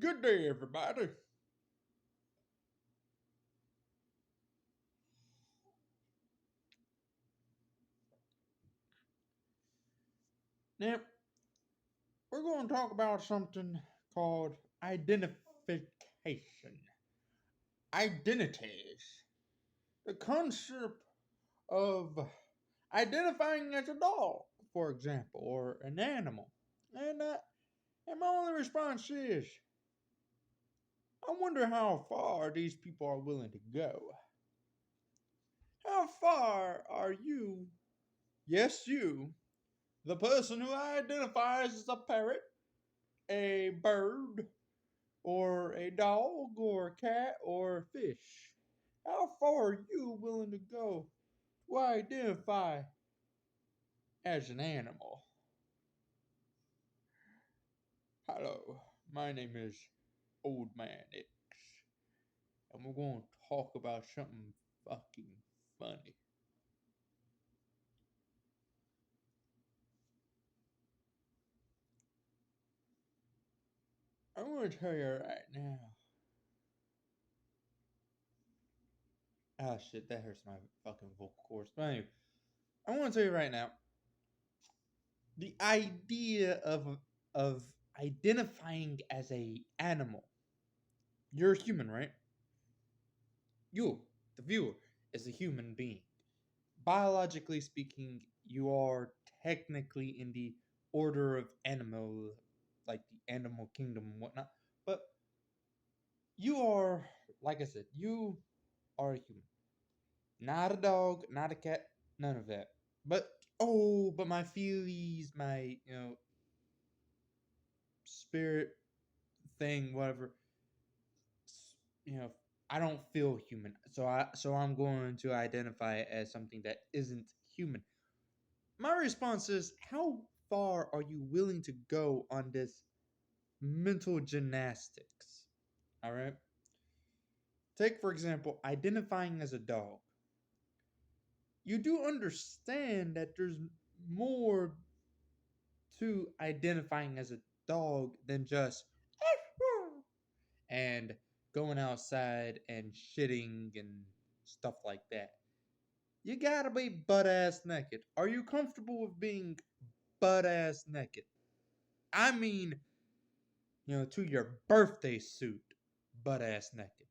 Good day, everybody. Now, we're going to talk about something called identification. Identities. The concept of identifying as a dog, for example, or an animal. And my only response is I wonder how far these people are willing to go. How far are you, yes, you, the person who identifies as a parrot, a bird, or a dog, or a cat, or a fish? How far are you willing to go to identify as an animal? Hello, my name is Old Man X, and we're going to talk about something fucking funny. I'm going to tell you right now. Ah, shit, that hurts my fucking vocal cords. But anyway, I want to tell you right now the idea of identifying as a animal. You're a human, right? You, the viewer, is a human being. Biologically speaking, you are technically in the order of animal, like the animal kingdom and whatnot. But you are, like I said, you are a human. Not a dog, not a cat, none of that. But but my feelies, my spirit thing, whatever. You know, I don't feel human, so I'm going to identify it as something that isn't human. My response is, how far are you willing to go on this mental gymnastics? All right. Take for example, identifying as a dog. You do understand that there's more to identifying as a dog than just and going outside and shitting and stuff like that. You gotta be butt ass naked. Are you comfortable with being butt ass naked? I mean, to your birthday suit, butt ass naked.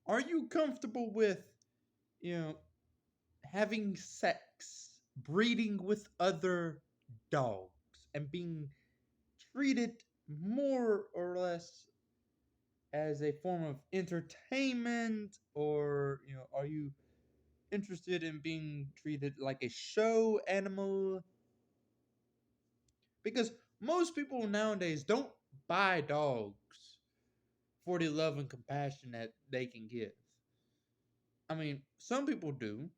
Are you comfortable with, you know, having sex, breeding with other dogs, and being treated more or less as a form of entertainment? Or are you interested in being treated like a show animal? Because most people nowadays don't buy dogs for the love and compassion that they can give. I mean, some people do,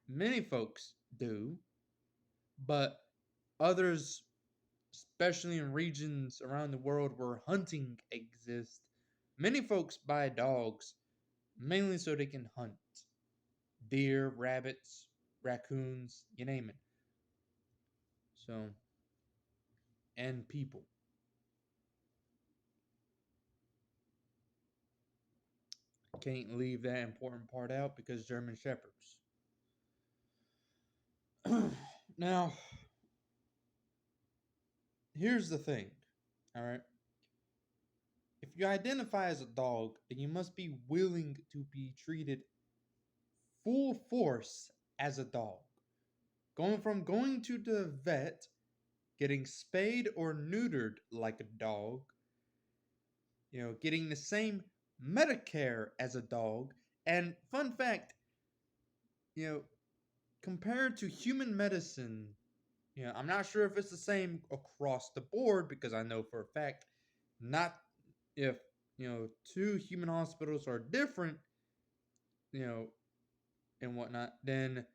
many folks do, but others, especially in regions around the world where hunting exists, many folks buy dogs mainly so they can hunt deer, rabbits, raccoons, you name it. So, and people. Can't leave that important part out because German Shepherds. Now, here's the thing, all right? If you identify as a dog, then you must be willing to be treated full force as a dog. Going to the vet, getting spayed or neutered like a dog, getting the same Medicare as a dog. And fun fact, you know, compared to human medicine, I'm not sure if it's the same across the board because I know for a fact not if, two human hospitals are different, you know, and whatnot, then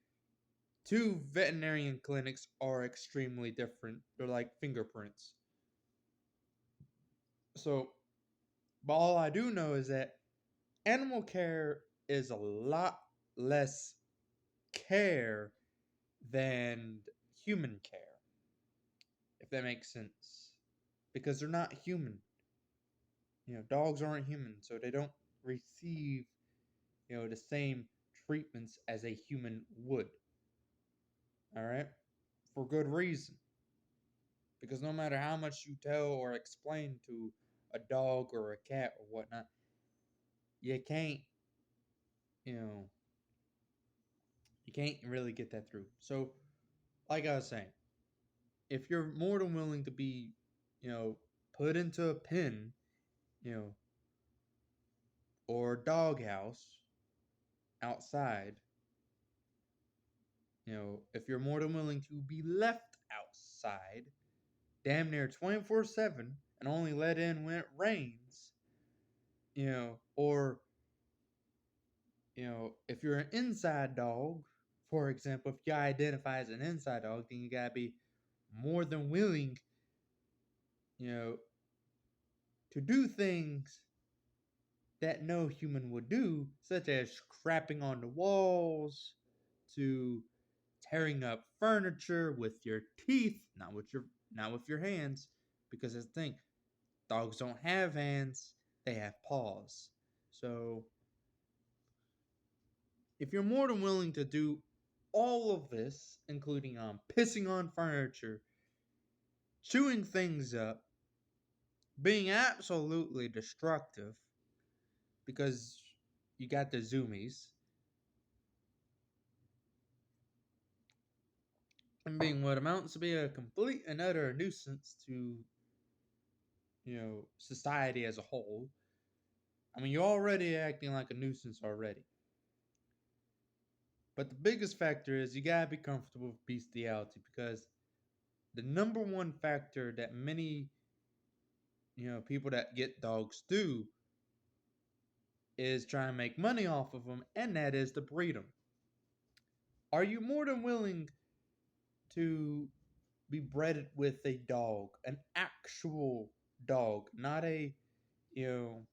two veterinarian clinics are extremely different. They're like fingerprints. So, but all I do know is that animal care is a lot less care than human care, if that makes sense. Because they're not human. Dogs aren't human, so they don't receive, the same treatments as a human would. All right? For good reason. Because no matter how much you tell or explain to a dog or a cat or whatnot, you can't, you know, you can't really get that through. So, like I was saying, if you're more than willing to be, put into a pen, you know, or doghouse outside, if you're more than willing to be left outside, damn near 24/7 and only let in when it rains, or if you're an inside dog, for example, if you identify as an inside dog, then you gotta be more than willing, you know, to do things that no human would do, such as crapping on the walls, to tearing up furniture with your teeth, not with your hands, because that's the thing. Dogs don't have hands, they have paws. So if you're more than willing to do all of this, including pissing on furniture, chewing things up, being absolutely destructive because you got the zoomies, and being what amounts to be a complete and utter nuisance to, society as a whole. I mean, you're already acting like a nuisance already. But the biggest factor is you gotta be comfortable with bestiality, because the number one factor that many, people that get dogs do is try and make money off of them, and that is to breed them. Are you more than willing to be bred with a dog, an actual dog, not a, you know,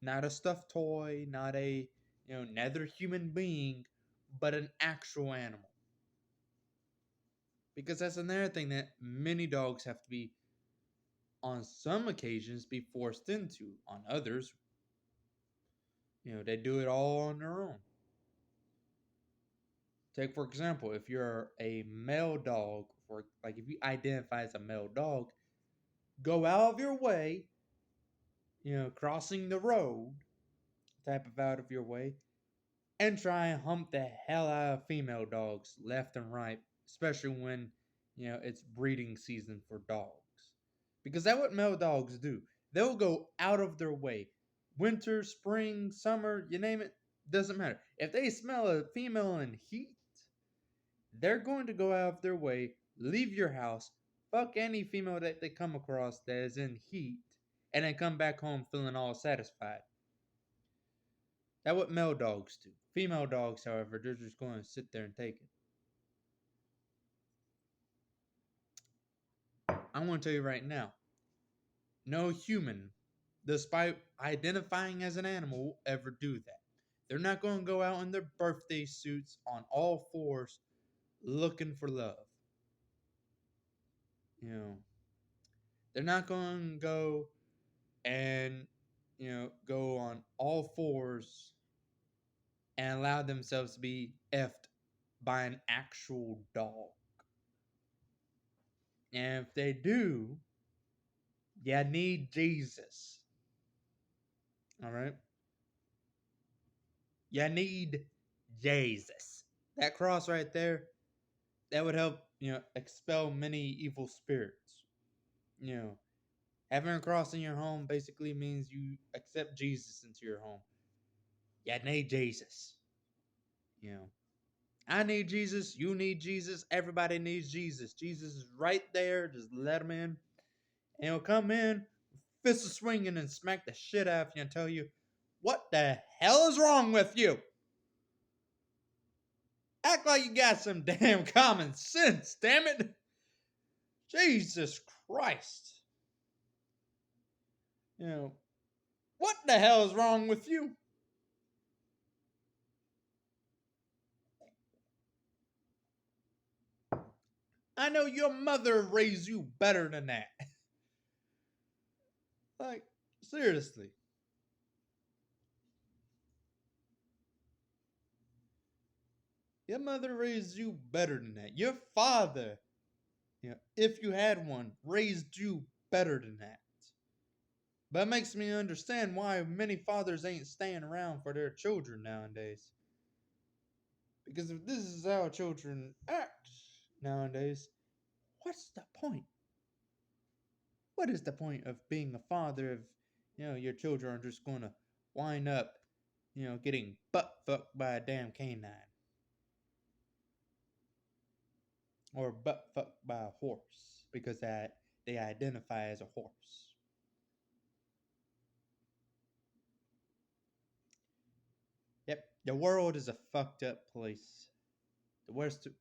not a stuffed toy, not a, another human being, but an actual animal? Because that's another thing that many dogs have to be, on some occasions, be forced into. On others, they do it all on their own. Take, for example, if you're a male dog, or like if you identify as a male dog, go out of your way, crossing the road, type of out of your way, and try and hump the hell out of female dogs left and right, especially when, it's breeding season for dogs. Because that's what male dogs do. They'll go out of their way. Winter, spring, summer, you name it, doesn't matter. If they smell a female in heat, they're going to go out of their way, leave your house, fuck any female that they come across that is in heat, and then come back home feeling all satisfied. That's what male dogs do. Female dogs, however, they're just going to sit there and take it. I'm going to tell you right now, no human, despite identifying as an animal, will ever do that. They're not going to go out in their birthday suits on all fours looking for love. They're not going to go and, go on all fours and allow themselves to be effed by an actual dog. And if they do, you need Jesus. All right? You need Jesus. That cross right there, that would help, expel many evil spirits. Having a cross in your home basically means you accept Jesus into your home. You need Jesus. I need Jesus. You need Jesus. Everybody needs Jesus. Jesus is right there. Just let him in. And he'll come in, fist swinging, and smack the shit out of you and tell you, what the hell is wrong with you? Act like you got some damn common sense, damn it. Jesus Christ. What the hell is wrong with you? I know your mother raised you better than that. Like, Seriously. Your mother raised you better than that. Your father, if you had one, raised you better than that. But it makes me understand why many fathers ain't staying around for their children nowadays. Because if this is how children act nowadays, what's the point? What is the point of being a father if your children are just gonna wind up, getting butt fucked by a damn canine or butt fucked by a horse because that they identify as a horse. Yep, the world is a fucked up place. The Western,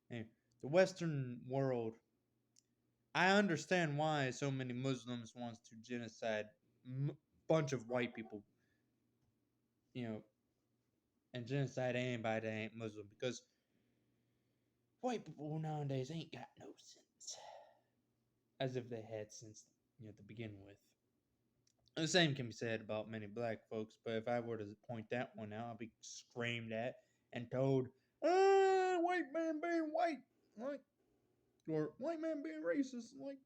anyway, the Western world. I understand why so many Muslims wants to genocide bunch of white people, you know, and genocide anybody that ain't Muslim because white people nowadays ain't got no sense, as if they had sense, to begin with. The same can be said about many black folks, but if I were to point that one out, I'd be screamed at and told, white man being white, like, or white man being racist, like.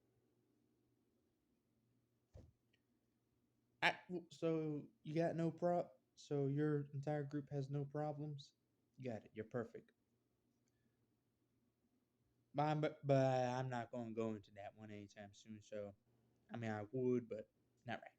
So you got no prop. So your entire group has no problems. You got it. You're perfect. But I'm not going to go into that one anytime soon. So, I mean, I would, but not right